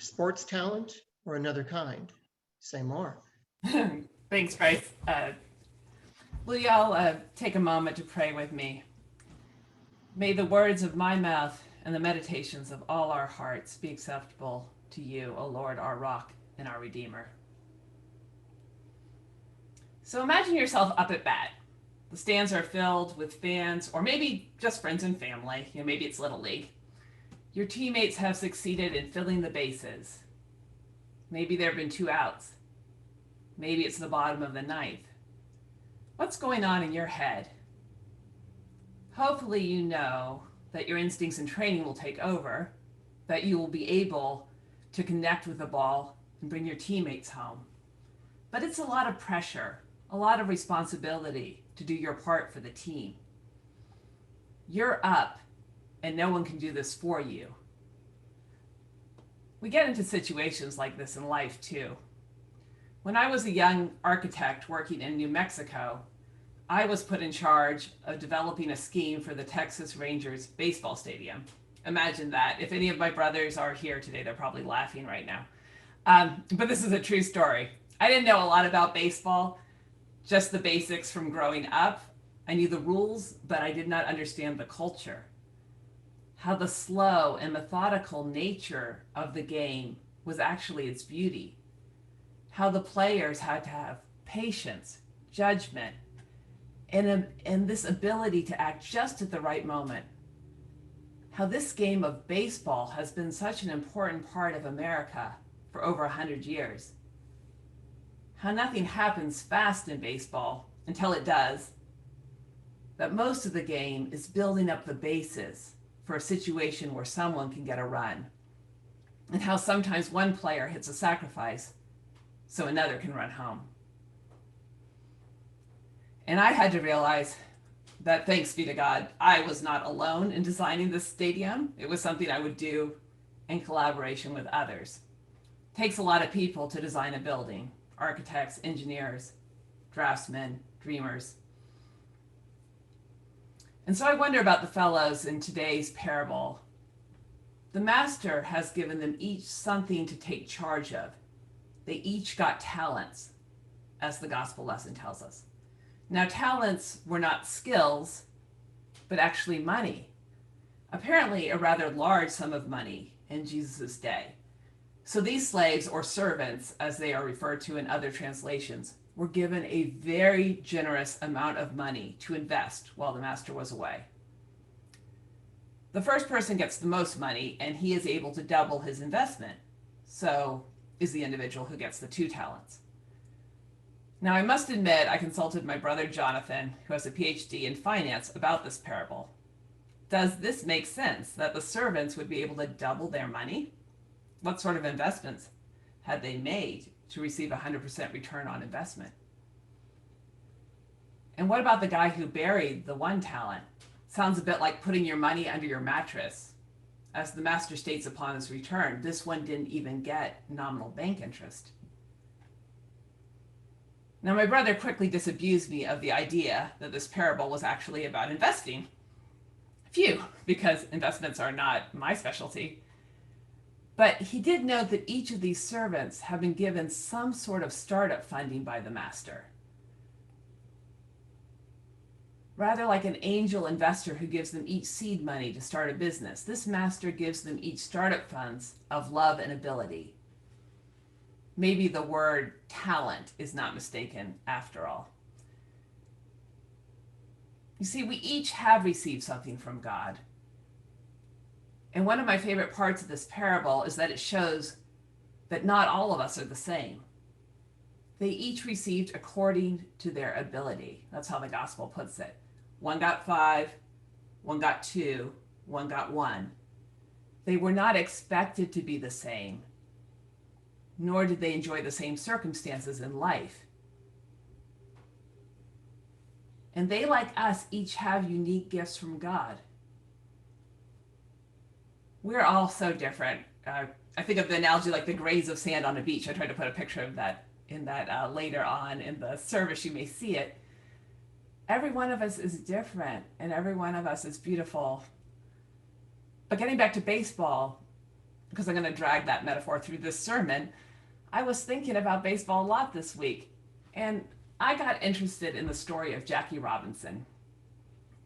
sports talent, or another kind? Say more. Thanks, Bryce. Will y'all take a moment to pray with me? May the words of my mouth and the meditations of all our hearts be acceptable to you, O Lord, our rock and our Redeemer. So imagine yourself up at bat. The stands are filled with fans, or maybe just friends and family. Maybe it's Little League. Your teammates have succeeded in filling the bases. Maybe there have been 2 outs. Maybe it's the bottom of the ninth. What's going on in your head? Hopefully you know that your instincts and training will take over, that you will be able to connect with the ball and bring your teammates home. But it's a lot of pressure, a lot of responsibility to do your part for the team. You're up, and no one can do this for you. We get into situations like this in life too. When I was a young architect working in New Mexico, I was put in charge of developing a scheme for the Texas Rangers baseball stadium. Imagine that. If any of my brothers are here today, they're probably laughing right now. But this is a true story. I didn't know a lot about baseball, just the basics from growing up. I knew the rules, but I did not understand the culture. How the slow and methodical nature of the game was actually its beauty. How the players had to have patience, judgment, and this ability to act just at the right moment. How this game of baseball has been such an important part of America for over 100 years. How nothing happens fast in baseball until it does. That most of the game is building up the bases for a situation where someone can get a run. And how sometimes one player hits a sacrifice so another can run home. And I had to realize that, thanks be to God, I was not alone in designing this stadium. It was something I would do in collaboration with others. It takes a lot of people to design a building: architects, engineers, draftsmen, dreamers. And so I wonder about the fellows in today's parable. The master has given them each something to take charge of. They each got talents, as the gospel lesson tells us. Now, talents were not skills, but actually money. Apparently, a rather large sum of money in Jesus' day. So these slaves, or servants, as they are referred to in other translations, were given a very generous amount of money to invest while the master was away. The first person gets the most money, and he is able to double his investment. So is the individual who gets the 2 talents. Now, I must admit, I consulted my brother Jonathan, who has a PhD in finance, about this parable. Does this make sense, that the servants would be able to double their money? What sort of investments had they made to receive 100% return on investment? And what about the guy who buried the 1 talent? Sounds a bit like putting your money under your mattress. As the master states upon his return, this one didn't even get nominal bank interest. Now, my brother quickly disabused me of the idea that this parable was actually about investing. Phew, because investments are not my specialty. But he did note that each of these servants have been given some sort of startup funding by the master. Rather like an angel investor who gives them each seed money to start a business, this master gives them each startup funds of love and ability. Maybe the word talent is not mistaken after all. You see, we each have received something from God. And one of my favorite parts of this parable is that it shows that not all of us are the same. They each received according to their ability. That's how the gospel puts it. 1 got 5, 1 got 2, 1 got 1. They were not expected to be the same, nor did they enjoy the same circumstances in life. And they, like us, each have unique gifts from God. We're all so different. I think of the analogy like the grains of sand on a beach. I tried to put a picture of that in that later on in the service. You may see it. Every one of us is different, and every one of us is beautiful. But getting back to baseball, because I'm going to drag that metaphor through this sermon, I was thinking about baseball a lot this week, and I got interested in the story of Jackie Robinson.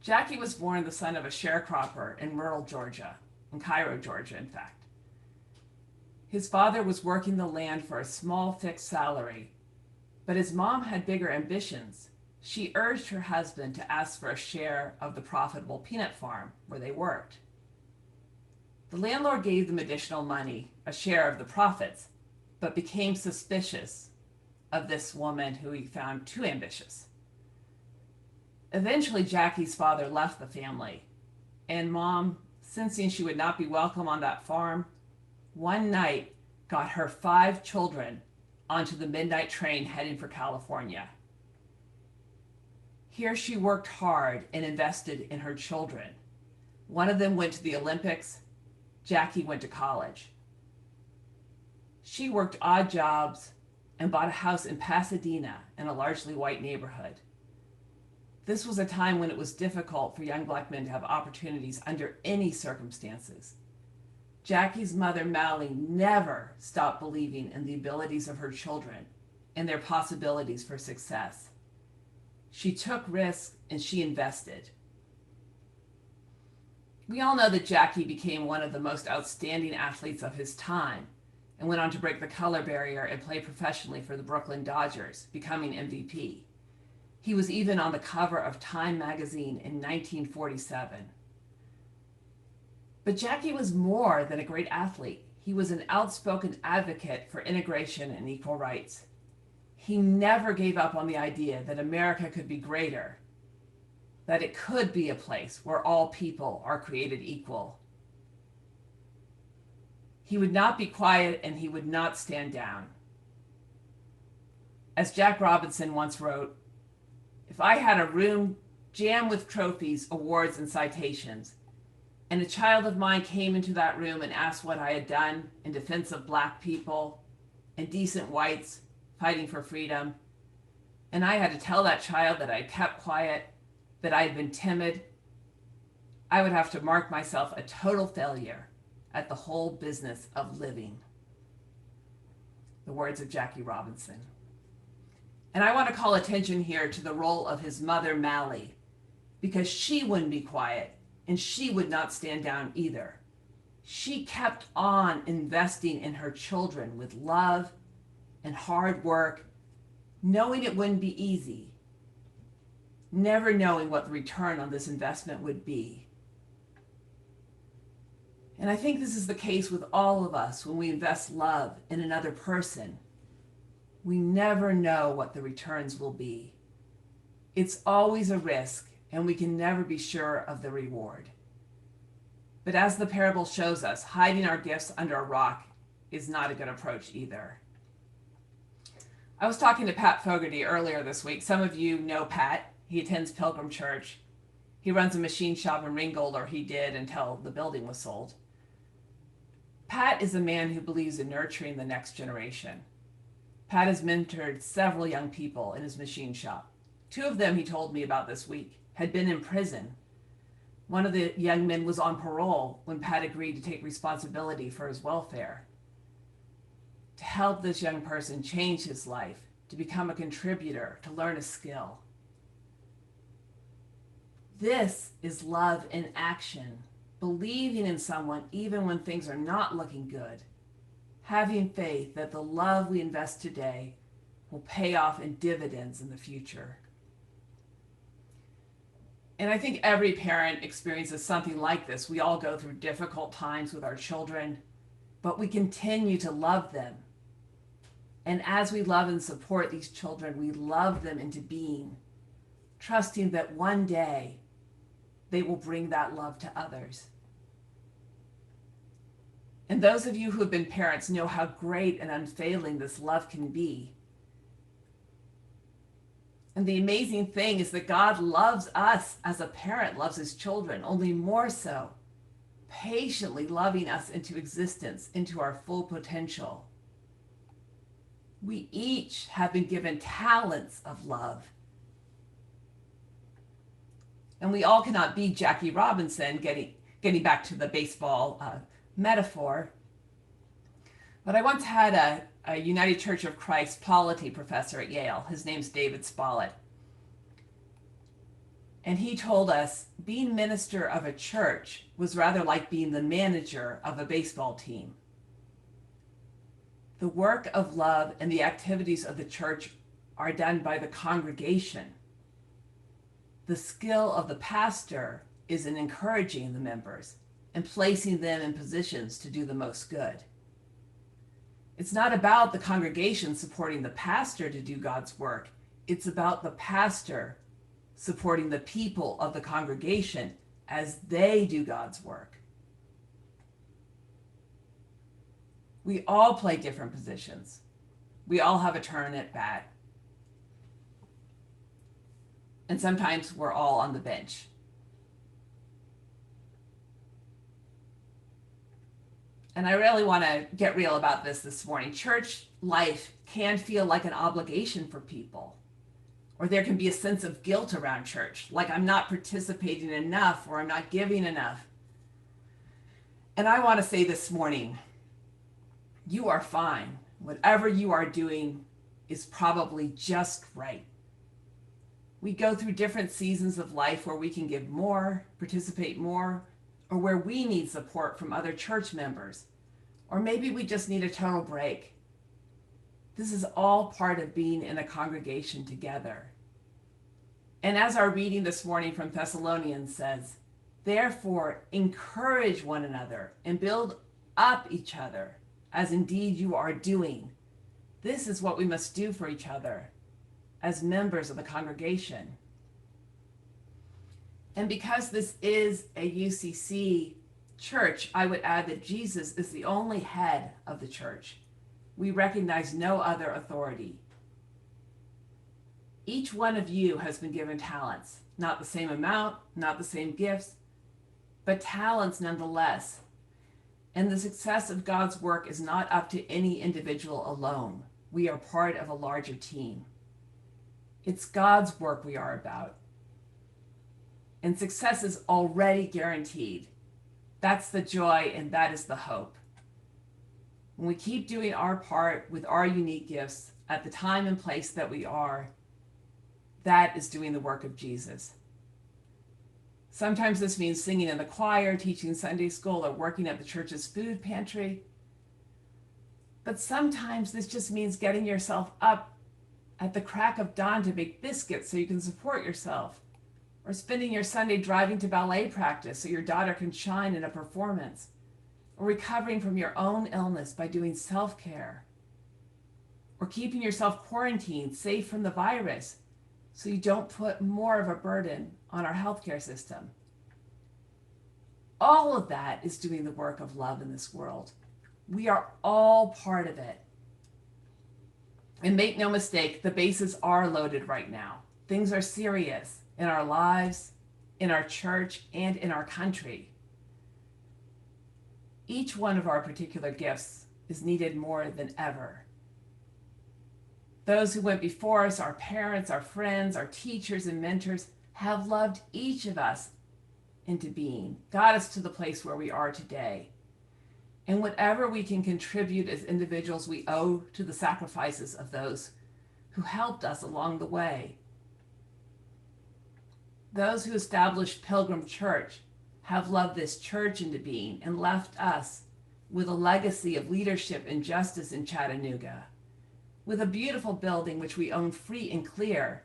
Jackie was born the son of a sharecropper in rural Georgia, in Cairo, Georgia, in fact. His father was working the land for a small fixed salary, but his mom had bigger ambitions. She urged her husband to ask for a share of the profitable peanut farm where they worked. The landlord gave them additional money, a share of the profits, but became suspicious of this woman who he found too ambitious. Eventually, Jackie's father left the family, and Mom, sensing she would not be welcome on that farm, one night got her 5 children onto the midnight train heading for California. Here she worked hard and invested in her children. One of them went to the Olympics. Jackie went to college. She worked odd jobs and bought a house in Pasadena in a largely white neighborhood. This was a time when it was difficult for young Black men to have opportunities under any circumstances. Jackie's mother, Mally, never stopped believing in the abilities of her children and their possibilities for success. She took risks and she invested. We all know that Jackie became one of the most outstanding athletes of his time and went on to break the color barrier and play professionally for the Brooklyn Dodgers, becoming MVP. He was even on the cover of Time magazine in 1947. But Jackie was more than a great athlete. He was an outspoken advocate for integration and equal rights. He never gave up on the idea that America could be greater, that it could be a place where all people are created equal. He would not be quiet and he would not stand down. As Jack Robinson once wrote, "If I had a room jammed with trophies, awards, and citations, and a child of mine came into that room and asked what I had done in defense of Black people and decent whites fighting for freedom, and I had to tell that child that I kept quiet, that I had been timid, I would have to mark myself a total failure at the whole business of living." The words of Jackie Robinson. And I want to call attention here to the role of his mother, Mally, because she wouldn't be quiet and she would not stand down either. She kept on investing in her children with love and hard work, knowing it wouldn't be easy, never knowing what the return on this investment would be. And I think this is the case with all of us when we invest love in another person. We never know what the returns will be. It's always a risk, and we can never be sure of the reward. But as the parable shows us, hiding our gifts under a rock is not a good approach either. I was talking to Pat Fogerty earlier this week. Some of you know Pat. He attends Pilgrim Church. He runs a machine shop in Ringgold, or he did until the building was sold. Pat is a man who believes in nurturing the next generation. Pat has mentored several young people in his machine shop. 2 of them, he told me about this week, had been in prison. One of the young men was on parole when Pat agreed to take responsibility for his welfare, to help this young person change his life, to become a contributor, to learn a skill. This is love in action, believing in someone even when things are not looking good, having faith that the love we invest today will pay off in dividends in the future. And I think every parent experiences something like this. We all go through difficult times with our children, but we continue to love them. And as we love and support these children, we love them into being, trusting that one day they will bring that love to others. And those of you who have been parents know how great and unfailing this love can be. And the amazing thing is that God loves us as a parent loves his children, only more so, patiently loving us into existence, into our full potential. We each have been given talents of love. And we all cannot be Jackie Robinson, getting back to the baseball metaphor. But I once had a United Church of Christ polity professor at Yale. His name's David Spaulding. And he told us being minister of a church was rather like being the manager of a baseball team. The work of love and the activities of the church are done by the congregation. The skill of the pastor is in encouraging the members and placing them in positions to do the most good. It's not about the congregation supporting the pastor to do God's work. It's about the pastor supporting the people of the congregation as they do God's work. We all play different positions. We all have a turn at bat. And sometimes we're all on the bench. And I really want to get real about this morning. Church life can feel like an obligation for people, or there can be a sense of guilt around church, like I'm not participating enough or I'm not giving enough. And I want to say this morning, you are fine. Whatever you are doing is probably just right. We go through different seasons of life where we can give more, participate more, or where we need support from other church members. Or maybe we just need a total break. This is all part of being in a congregation together. And as our reading this morning from Thessalonians says, therefore encourage one another and build up each other, as indeed you are doing. This is what we must do for each other as members of the congregation. And because this is a UCC church, I would add that Jesus is the only head of the church. We recognize no other authority. Each one of you has been given talents, not the same amount, not the same gifts, but talents nonetheless. And the success of God's work is not up to any individual alone. We are part of a larger team. It's God's work we are about. And success is already guaranteed. That's the joy and that is the hope. When we keep doing our part with our unique gifts at the time and place that we are, that is doing the work of Jesus. Sometimes this means singing in the choir, teaching Sunday school, or working at the church's food pantry. But sometimes this just means getting yourself up at the crack of dawn to bake biscuits so you can support yourself, or spending your Sunday driving to ballet practice so your daughter can shine in a performance, or recovering from your own illness by doing self-care, or keeping yourself quarantined, safe from the virus, so you don't put more of a burden on our healthcare system. All of that is doing the work of love in this world. We are all part of it. And make no mistake, the bases are loaded right now. Things are serious in our lives, in our church, and in our country. Each one of our particular gifts is needed more than ever. Those who went before us, our parents, our friends, our teachers and mentors, have loved each of us into being, got us to the place where we are today. And whatever we can contribute as individuals, we owe to the sacrifices of those who helped us along the way. Those who established Pilgrim Church have loved this church into being and left us with a legacy of leadership and justice in Chattanooga, with a beautiful building which we own free and clear,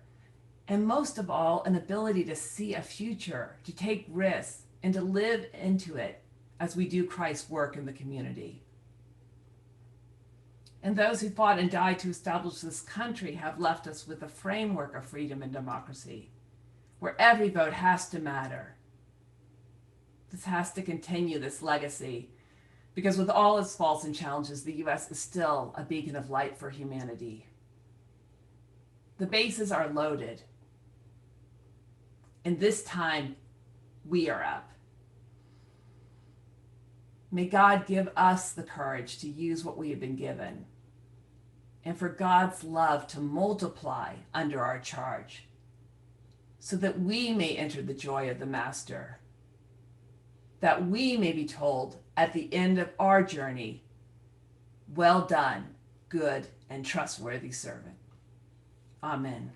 and most of all, an ability to see a future, to take risks, and to live into it as we do Christ's work in the community. And those who fought and died to establish this country have left us with a framework of freedom and democracy, where every vote has to matter. This has to continue, this legacy, because with all its faults and challenges, the U.S. is still a beacon of light for humanity. The bases are loaded. And this time, we are up. May God give us the courage to use what we have been given, and for God's love to multiply under our charge, so that we may enter the joy of the Master, that we may be told at the end of our journey, Well done, good and trustworthy servant. Amen.